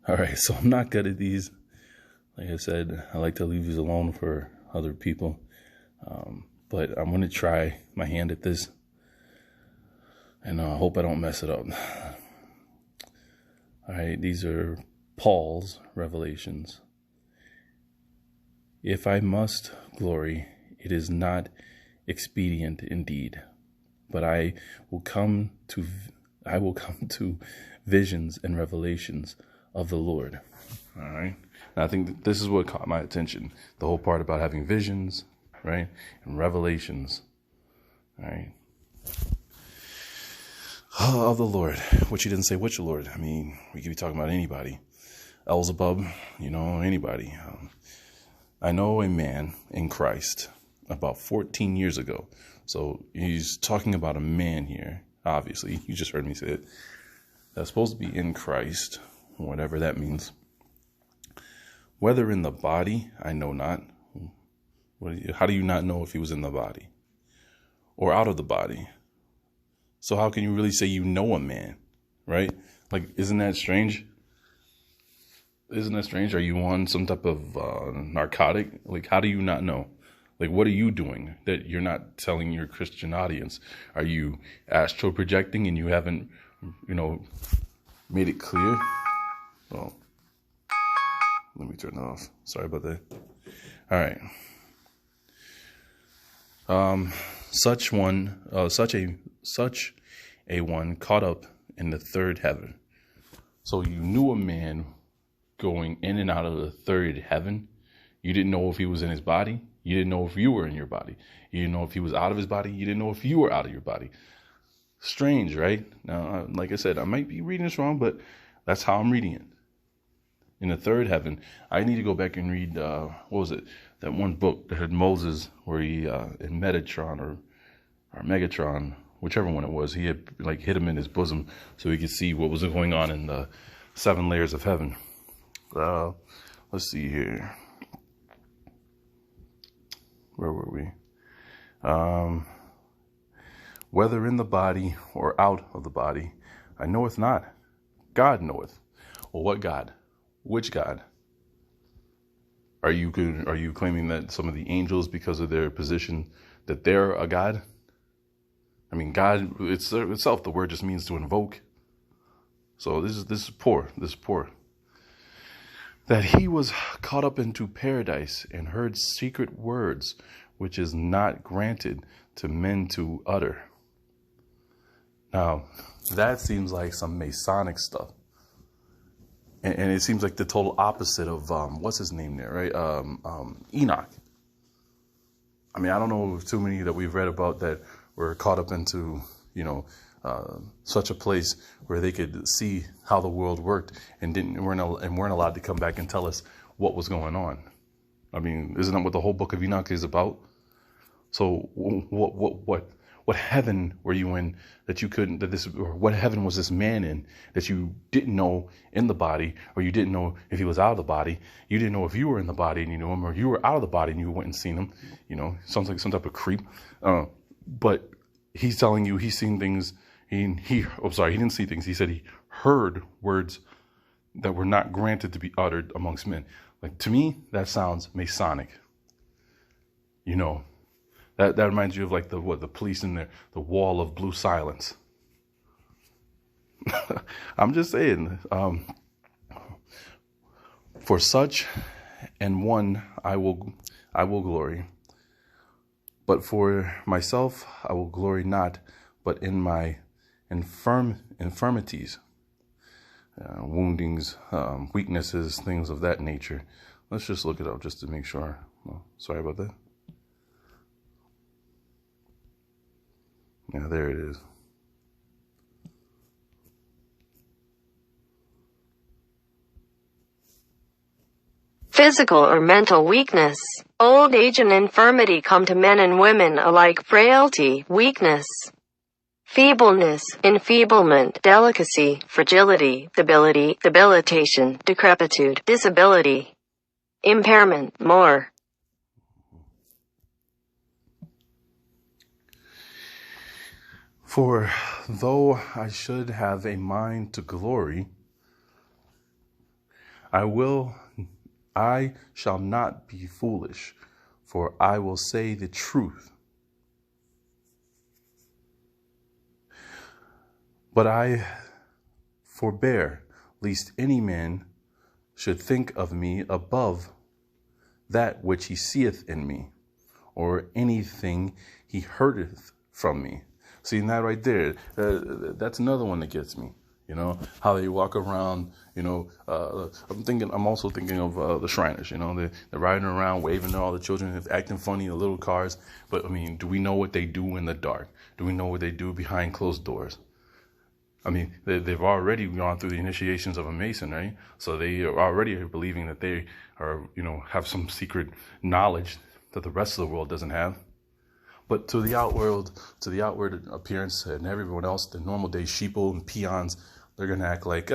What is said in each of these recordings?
All right, so I'm not good at these. Like I said, I like to leave these alone for other people. But I'm going to try my hand at this. And I hope I don't mess it up. All right, these are Paul's revelations. If I must glory, it is not expedient indeed, but I will come to visions and revelations of the Lord. All right. And I think this is what caught my attention. The whole part about having visions, right? And revelations. All right. Of the Lord, which he didn't say which Lord. I mean, we could be talking about anybody. Beelzebub, anybody. I know a man in Christ about 14 years ago. So he's talking about a man here. Obviously, you just heard me say it. That's supposed to be in Christ, whatever that means. Whether in the body, I know not. How do you not know if he was in the body or out of the body? So how can you really say you know a man, right? Like, isn't that strange? Isn't that strange? Are you on some type of narcotic? Like, how do you not know? Like, what are you doing that you're not telling your Christian audience? Are you astral projecting and you haven't, made it clear? Well, let me turn that off. Sorry about that. All right. Such a one caught up in the third heaven. So you knew a man going in and out of the third heaven. You didn't know if he was in his body. You didn't know if you were in your body. You didn't know if he was out of his body. You didn't know if you were out of your body. Strange, right? Now, like I said, I might be reading this wrong, but that's how I'm reading it. In the third heaven. I need to go back and read, what was it? That one book that had Moses where he, in Metatron or Megatron, whichever one it was, he had hit him in his bosom so he could see what was going on in the 7 layers of heaven. Let's see here. Where were we? Whether in the body or out of the body, I knoweth not. God knoweth. Well, what God? Which God? Are you claiming that some of the angels, because of their position, that they're a God? I mean, God itself, the word just means to invoke. So this is poor. This is poor. That he was caught up into paradise and heard secret words, which is not granted to men to utter. Now, that seems like some Masonic stuff. And it seems like the total opposite of, what's his name there, right? Enoch. I mean, I don't know too many that we've read about that were caught up into, such a place where they could see how the world worked and weren't allowed to come back and tell us what was going on. I mean, isn't that what the whole book of Enoch is about? So what heaven were you in that you couldn't, or what heaven was this man in that you didn't know in the body, or you didn't know if he was out of the body? You didn't know if you were in the body and you knew him, or you were out of the body and you went and seen him. Sounds like some type of creep. But he's telling you he's seen things. He didn't see things. He said he heard words that were not granted to be uttered amongst men. Like, to me, that sounds Masonic. That reminds you of like the police in there, the wall of blue silence. I'm just saying, for such and one I will glory, but for myself I will glory not, but in my infirmities, woundings, weaknesses, things of that nature. Let's just look it up just to make sure. Oh, sorry about that. Yeah, there it is. Physical or mental weakness. Old age and infirmity come to men and women alike. Frailty, weakness, feebleness, enfeeblement, delicacy, fragility, debility, debilitation, decrepitude, disability, impairment, more. For though I should have a mind to glory, I shall not be foolish, for I will say the truth. But I forbear, lest any man should think of me above that which he seeth in me, or anything he heardeth from me. See, that right there, that's another one that gets me. You know, how they walk around, you know, I'm also thinking of the Shriners, you know, they're riding around, waving to all the children, acting funny, the little cars. But I mean, do we know what they do in the dark? Do we know what they do behind closed doors? I mean, they've already gone through the initiations of a Mason, right? So they are already believing that they are, you know, have some secret knowledge that the rest of the world doesn't have. But to the outward appearance and everyone else, the normal day sheeple and peons, they're going to act like,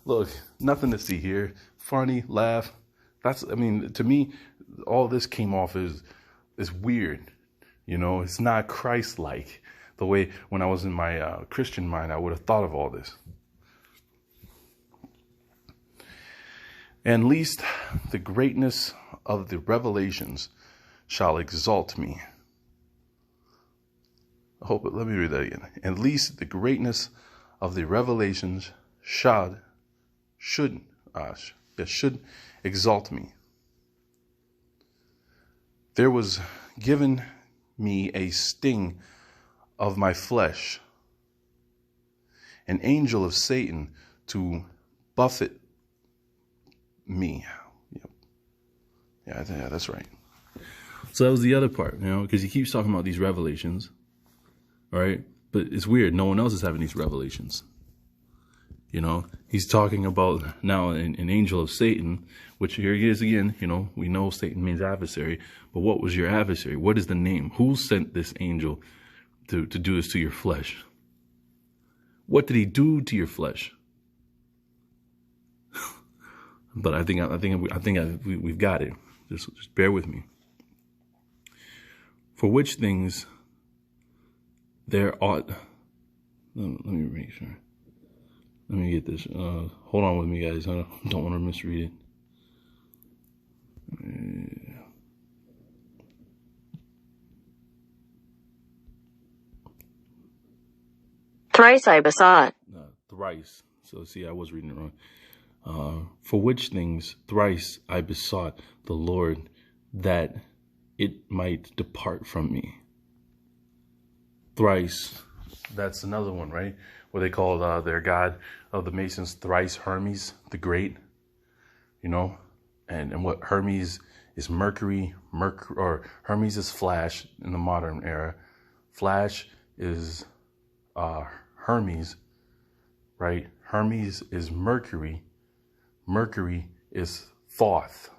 look, nothing to see here. Funny, laugh. I mean, to me, all this came off as weird. You know, it's not Christ-like. The way when I was in my Christian mind, I would have thought of all this. And least the greatness of the revelations shall exalt me. Let me read that again. At least the greatness of the revelations should exalt me. There was given me a sting of my flesh, an angel of Satan to buffet me. Yep. Yeah, that's right. So that was the other part, you know, because he keeps talking about these revelations. All right. But it's weird. No one else is having these revelations. You know, he's talking about now an angel of Satan, which here he is again. You know, we know Satan means adversary. But what was your adversary? What is the name? Who sent this angel to do this to your flesh? What did he do to your flesh? But I think we've got it. Just bear with me. For which things there ought. Let me make sure. Let me get this. Hold on with me, guys. I don't want to misread it. Thrice I besought. Thrice. So see, I was reading it wrong. For which things thrice I besought the Lord that it might depart from me. Thrice, that's another one, right? What they call their god of the Masons, thrice Hermes the Great, you know? And what Hermes is Mercury, or Hermes is Flash in the modern era. Flash is Hermes, right? Hermes is Mercury. Mercury is Thoth,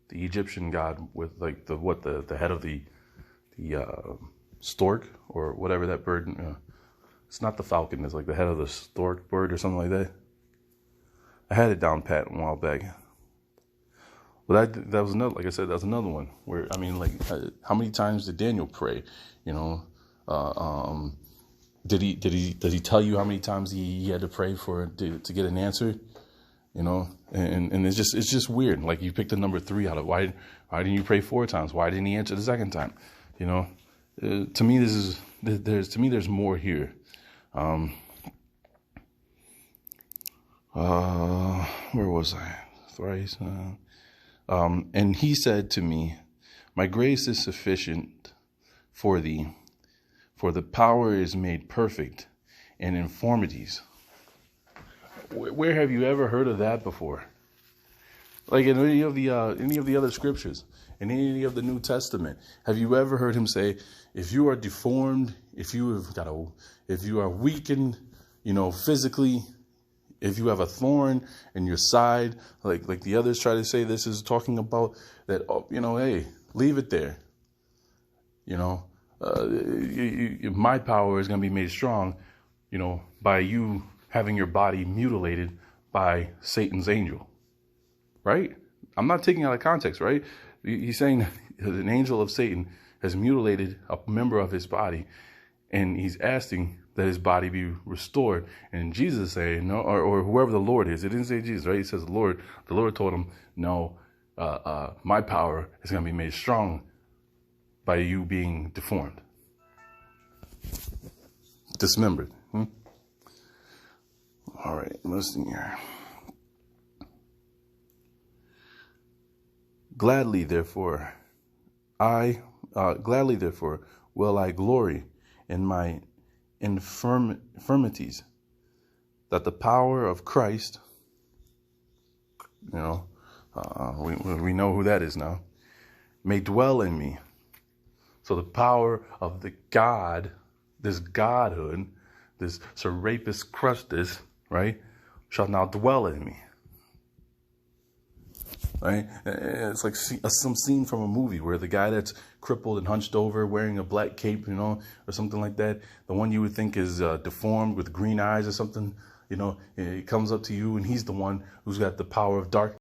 the Egyptian god with like the head of the stork or whatever that bird. It's not the falcon. It's like the head of the stork bird or something like that. I had it down pat a while back. But that was another. Like I said, that was another one where I mean, like, how many times did Daniel pray? You know, did he tell you how many times he had to pray to get an answer? You know, and it's just weird. Like you picked the number 3 out of why didn't you pray 4 times? Why didn't he answer the second time? You know. To me, there's more here. Where was I? Thrice. And he said to me, my grace is sufficient for thee, for the power is made perfect in infirmities. Where have you ever heard of that before? Like in any of the other scriptures, in any of the New Testament, have you ever heard him say, if you are deformed, if you are weakened, you know, physically, if you have a thorn in your side, like the others try to say, this is talking about that, you know, hey, leave it there. You know, my power is going to be made strong, you know, by you having your body mutilated by Satan's angel. Right? I'm not taking it out of context, right? He's saying that an angel of Satan has mutilated a member of his body, and he's asking that his body be restored. And Jesus saying, no, or whoever the Lord is, it didn't say Jesus, right? He says the Lord told him, no, my power is going to be made strong by you being deformed, dismembered. All right, listen here. Gladly, therefore, will I glory in my infirmities, that the power of Christ, we know who that is now, may dwell in me. So the power of the God, this Godhood, this Serapis Christus, right, shall now dwell in me. Right? It's like some scene from a movie where the guy that's crippled and hunched over wearing a black cape, or something like that, the one you would think is deformed with green eyes or something, it comes up to you, and he's the one who's got the power of darkness.